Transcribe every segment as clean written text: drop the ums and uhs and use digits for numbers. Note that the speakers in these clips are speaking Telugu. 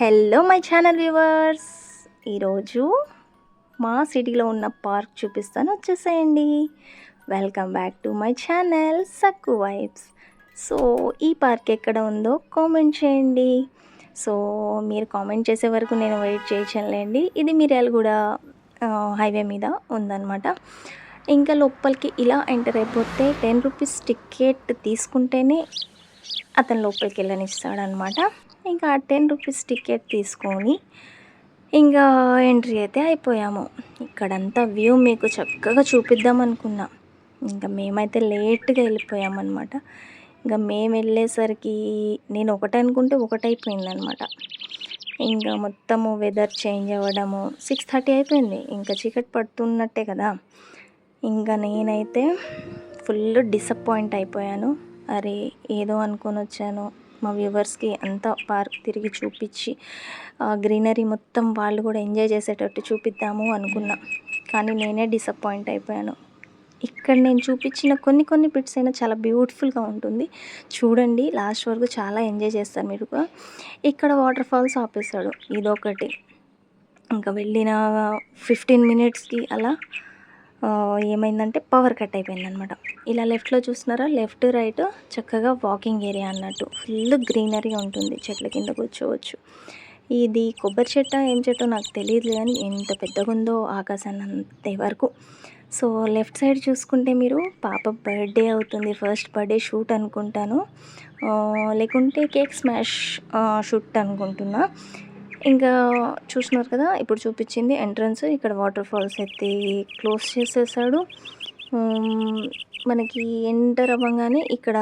హలో మై ఛానల్ వ్యూవర్స్, ఈరోజు మా సిటీలో ఉన్న పార్క్ చూపిస్తాను, వచ్చేసేయండి. Welcome back to my channel Sakku vibes. So ఈ పార్క్ ఎక్కడ ఉందో కామెంట్ చేయండి. సో మీరు కామెంట్ చేసే వరకు నేను వెయిట్ చేయలేండి. ఇది మిర్యాలగూడ హైవే మీద ఉందన్నమాట. ఇంకా లోపలికి ఇలా ఎంటర్ అయిపోతే 10 రూపీస్ టికెట్ తీసుకుంటేనే అతను లోపలికి వెళ్ళనిస్తాడనమాట. ఇంకా 10 రూపీస్ టికెట్ తీసుకొని ఇంకా ఎంట్రీ అయితే అయిపోయాము. ఇక్కడంతా వ్యూ మీకు చక్కగా చూపిద్దాం అనుకున్నా. ఇంకా మేమైతే లేట్గా వెళ్ళిపోయామన్నమాట. ఇంకా మేము వెళ్ళేసరికి నేను ఒకటి అనుకుంటే ఒకటి అయిపోయిందనమాట. ఇంకా మొత్తము వెదర్ చేంజ్ అవ్వడము 6:30 అయిపోయింది. ఇంకా చీకటి పడుతున్నట్టే కదా. ఇంకా నేనైతే ఫుల్ డిసప్పాయింట్ అయిపోయాను. అరే ఏదో అనుకొని వచ్చాను, మా వ్యూవర్స్కి అంతా పార్క్ తిరిగి చూపించి గ్రీనరీ మొత్తం వాళ్ళు కూడా ఎంజాయ్ చేసేటట్టు చూపిద్దాము అనుకున్నా. కానీ నేనే డిసప్పాయింట్ అయిపోయాను. ఇక్కడ నేను చూపించిన కొన్ని బిట్స్ అయినా చాలా బ్యూటిఫుల్గా ఉంటుంది. చూడండి, లాస్ట్ వరకు చాలా ఎంజాయ్ చేస్తారు మీరు. ఇక్కడ వాటర్ ఫాల్స్ ఆపేశాడు, ఇదొకటి. ఇంకా వెళ్ళిన 15 మినిట్స్కి అలా ఏమైందంటే పవర్ కట్ అయిపోయిందనమాట. ఇలా లెఫ్ట్లో చూస్తున్నారా, లెఫ్ట్ రైట్ చక్కగా వాకింగ్ ఏరియా అన్నట్టు ఫుల్ గ్రీనరీ ఉంటుంది, చెట్ల కింద కూర్చోవచ్చు. ఇది కొబ్బరి చెట్ట ఏం చెట్టో నాకు తెలియదు, కానీ ఎంత పెద్దగా ఉందో ఆకాశాన్ని అంతే వరకు. సో లెఫ్ట్ సైడ్ చూసుకుంటే మీరు పాప బర్త్డే అవుతుంది, ఫస్ట్ బర్త్డే షూట్ అనుకుంటాను, లేకుంటే కేక్ స్మాష్ షూట్ అనుకుంటున్నా. ఇంకా చూస్తున్నారు కదా, ఇప్పుడు చూపించింది ఎంట్రన్స్. ఇక్కడ వాటర్ ఫాల్స్ అయితే క్లోజ్ చేసేసాడు. మనకి ఎంటర్ అవ్వగానే ఇక్కడ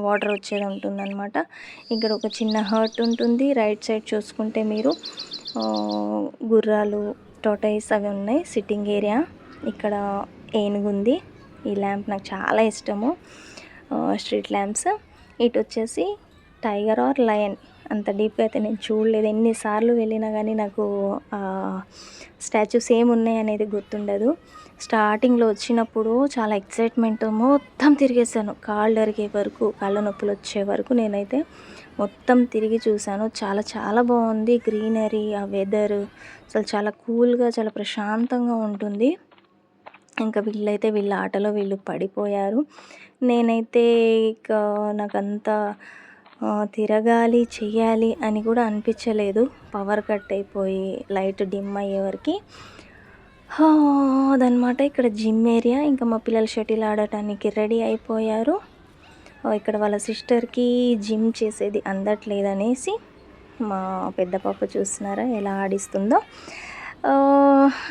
వాటర్ వచ్చేది ఉంటుందన్నమాట. ఇక్కడ ఒక చిన్న హర్ట్ ఉంటుంది. రైట్ సైడ్ చూసుకుంటే మీరు గుర్రాలు, టోటైస్ అవి ఉన్నాయి, సిట్టింగ్ ఏరియా. ఇక్కడ ఏనుగుంది. ఈ ల్యాంప్ నాకు చాలా ఇష్టము, స్ట్రీట్ ల్యాంప్స్. ఇటు వచ్చేసి టైగర్ ఆర్ లయన్, అంత డీప్గా అయితే నేను చూడలేదు. ఎన్నిసార్లు వెళ్ళినా కానీ నాకు స్టాచ్యూస్ ఏమున్నాయి అనేది గుర్తుండదు. స్టార్టింగ్లో వచ్చినప్పుడు చాలా ఎక్సైట్మెంట్, మొత్తం తిరిగేసాను, కాళ్ళు అరిగే వరకు, కాళ్ళ నొప్పులు వచ్చే వరకు నేనైతే మొత్తం తిరిగి చూశాను. చాలా చాలా బాగుంది గ్రీనరీ, ఆ వెదర్ అసలు చాలా కూల్గా, చాలా ప్రశాంతంగా ఉంటుంది. ఇంకా వీళ్ళ ఆటలో వీళ్ళు పడిపోయారు. నేనైతే ఇక నాకంతా తిరగాలి చెయ్యాలి అని కూడా అనిపించలేదు, పవర్ కట్ అయిపోయి లైట్ డిమ్ అయ్యేవరకు. అదనమాట ఇక్కడ జిమ్ ఏరియా. ఇంకా మా పిల్లలు షటిల్ ఆడటానికి రెడీ అయిపోయారు. ఇక్కడ వాళ్ళ సిస్టర్కి జిమ్ చేసేది అందట్లేదనేసి మా పెద్ద పాప చూస్తున్నారా ఎలా ఆడిస్తుందో.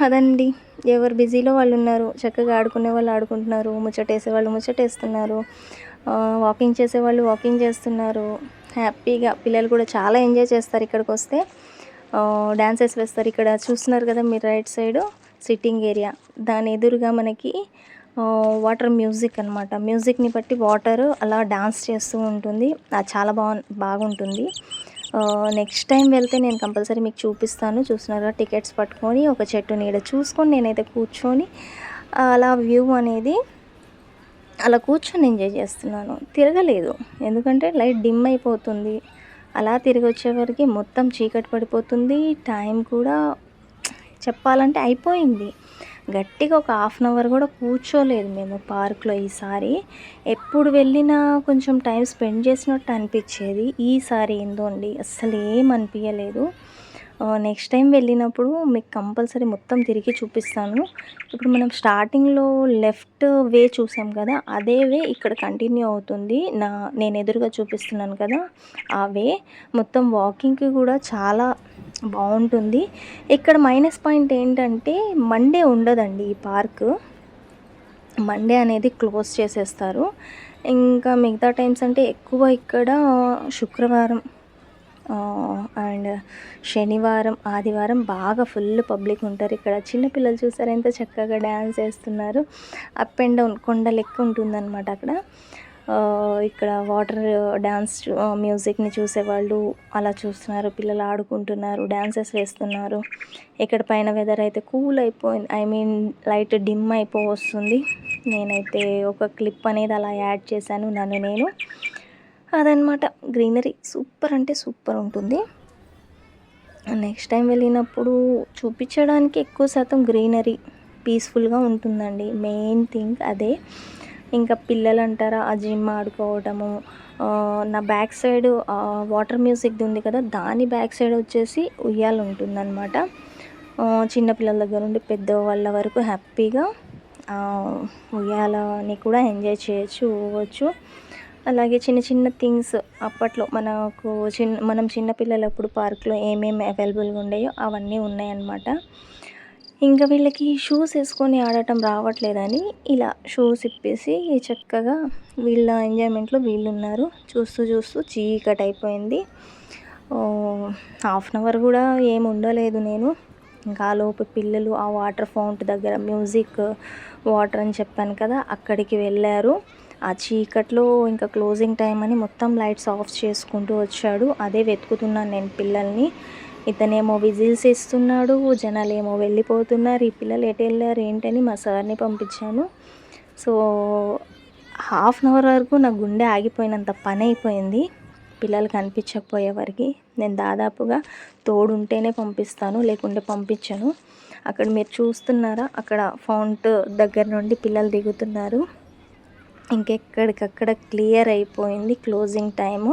అదండి, ఎవరు బిజీలో వాళ్ళు ఉన్నారు. చక్కగా ఆడుకునే వాళ్ళు ఆడుకుంటున్నారు, ముచ్చటేసే వాళ్ళు ముచ్చటేస్తున్నారు, వాకింగ్ చేసేవాళ్ళు వాకింగ్ చేస్తున్నారు హ్యాపీగా. పిల్లలు కూడా చాలా ఎంజాయ్ చేస్తారు ఇక్కడికి వస్తే, డ్యాన్సెస్ వేస్తారు. ఇక్కడ చూస్తున్నారు కదా మీరు, రైట్ సైడ్ సిట్టింగ్ ఏరియా, దాని ఎదురుగా మనకి వాటర్ మ్యూజిక్ అనమాట. మ్యూజిక్ని బట్టి వాటర్ అలా డాన్స్ చేస్తూ ఉంటుంది. అది చాలా బాగుంటుంది. నెక్స్ట్ టైం వెళ్తే నేను కంపల్సరీ మీకు చూపిస్తాను. చూస్తున్నారా, టికెట్స్ పట్టుకొని ఒక చెట్టు నీడ చూసుకొని నేనైతే కూర్చొని అలా వ్యూ అనేది అలా కూర్చొని ఎంజాయ్ చేస్తున్నాను. తిరగలేదు, ఎందుకంటే లైట్ డిమ్ అయిపోతుంది. అలా తిరిగి వచ్చేవరకు మొత్తం చీకటి పడిపోతుంది. టైం కూడా చెప్పాలంటే అయిపోయింది. గట్టిగా ఒక 1/2 అవర్ కూడా కూర్చోలేదు మేము పార్క్లో ఈసారి. ఎప్పుడు వెళ్ళినా కొంచెం టైం స్పెండ్ చేసినట్టు అనిపించేది, ఈసారి ఏందో అండి అస్సలు ఏం అనిపించలేదు. నెక్స్ట్ టైం వెళ్ళినప్పుడు మీకు కంపల్సరీ మొత్తం తిరిగి చూపిస్తాను. ఇప్పుడు మనం స్టార్టింగ్లో లెఫ్ట్ వే చూసాం కదా, అదే వే ఇక్కడ కంటిన్యూ అవుతుంది. నేను ఎదురుగా చూపిస్తున్నాను కదా ఆ వే. మొత్తం వాకింగ్కి కూడా చాలా బాగుంటుంది. ఇక్కడ మైనస్ పాయింట్ ఏంటంటే మండే ఉండదండి ఈ పార్క్. మండే అనేది క్లోజ్ చేసేస్తారు. ఇంకా మిగతా టైమ్స్ అంటే ఎక్కువ ఇక్కడ శుక్రవారం అండ్ శనివారం, ఆదివారం బాగా ఫుల్ పబ్లిక్ ఉంటారు. ఇక్కడ చిన్నపిల్లలు చూసారు ఎంత చక్కగా డ్యాన్స్ వేస్తున్నారు. అప్ అండ్ డౌన్ కొండ లెక్క ఉంటుందన్నమాట అక్కడ. ఇక్కడ వాటర్ డ్యాన్స్ మ్యూజిక్ని చూసేవాళ్ళు అలా చూస్తున్నారు, పిల్లలు ఆడుకుంటున్నారు, డ్యాన్సెస్ వేస్తున్నారు. ఇక్కడ పైన వెదర్ అయితే కూల్ అయిపోయింది, లైట్ డిమ్ వస్తుంది. నేనైతే ఒక క్లిప్ అనేది అలా యాడ్ చేశాను నన్ను నేను. అదనమాట, గ్రీనరీ సూపర్ అంటే సూపర్ ఉంటుంది. నెక్స్ట్ టైం వెళ్ళినప్పుడు చూపించడానికి ఎక్కువ శాతం గ్రీనరీ పీస్ఫుల్గా ఉంటుందండి. మెయిన్ థింగ్ అదే. ఇంకా పిల్లలు అంటారా, ఆ జిమ్ ఆడుకోవడము, నా బ్యాక్ సైడ్ వాటర్ మ్యూజిక్ది ఉంది కదా, దాని బ్యాక్ సైడ్ వచ్చేసి ఉయ్యాల ఉంటుందన్నమాట. చిన్నపిల్లల దగ్గర నుండి పెద్దవాళ్ళ వరకు హ్యాపీగా ఉయ్యాలని కూడా ఎంజాయ్ చేయొచ్చు, ఊగొచ్చు. అలాగే చిన్న చిన్న థింగ్స్ అప్పట్లో మనం చిన్నపిల్లలప్పుడు పార్క్లో ఏమేమి అవైలబుల్గా ఉండేయో అవన్నీ ఉన్నాయన్నమాట. ఇంకా వీళ్ళకి షూస్ వేసుకొని ఆడటం రావట్లేదని ఇలా షూస్ ఇప్పేసి చక్కగా వీళ్ళ ఎంజాయ్మెంట్లో వీళ్ళున్నారు. చూస్తూ చూస్తూ చీకటి అయిపోయింది. హాఫ్ అన్ అవర్ కూడా ఏమి ఉండలేదు నేను. ఇంకా ఆలోపు పిల్లలు ఆ వాటర్ ఫౌంట్ దగ్గర మ్యూజిక్ వాటర్ అని చెప్పాను కదా, అక్కడికి వెళ్ళారు. ఆ చీకట్లో ఇంకా క్లోజింగ్ టైం అని మొత్తం లైట్స్ ఆఫ్ చేసుకుంటూ వచ్చాడు. అదే వెతుకుతున్నాను నేను పిల్లల్ని. ఇతనేమో విజిల్స్ ఇస్తున్నాడు, జనాలేమో వెళ్ళిపోతున్నారు, ఈ పిల్లలు ఎటు వెళ్ళారు ఏంటని మా సార్ని పంపించాను. సో హాఫ్ అన్ అవర్ వరకు నా గుండె ఆగిపోయినంత పని అయిపోయింది పిల్లలు కనిపించకపోయేవరకు. నేను దాదాపుగా తోడుంటేనే పంపిస్తాను, లేకుంటే పంపించను. అక్కడ మీరు చూస్తున్నారా, అక్కడ ఫౌంట్ దగ్గర నుండి పిల్లలు దిగుతున్నారు. ఇంకెక్కడికక్కడ క్లియర్ అయిపోయింది క్లోజింగ్ టైము.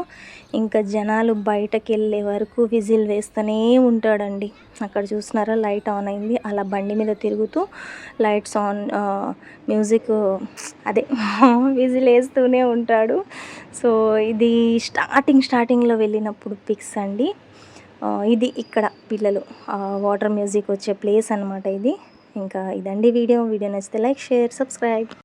ఇంకా జనాలు బయటకు వెళ్ళే వరకు విజిల్ వేస్తూనే ఉంటాడండి. అక్కడ చూస్తున్నారా, లైట్ ఆన్ అయింది. అలా బండి మీద తిరుగుతూ లైట్స్ ఆన్, మ్యూజిక్ అదే విజిల్ వేస్తూనే ఉంటాడు. సో ఇది స్టార్టింగ్లో వెళ్ళినప్పుడు పిక్స్ అండి. ఇది ఇక్కడ పిల్లలు వాటర్ మ్యూజిక్ వచ్చే ప్లేస్ అనమాట ఇది. ఇంకా ఇదండి వీడియో నచ్చితే లైక్, షేర్, సబ్స్క్రైబ్.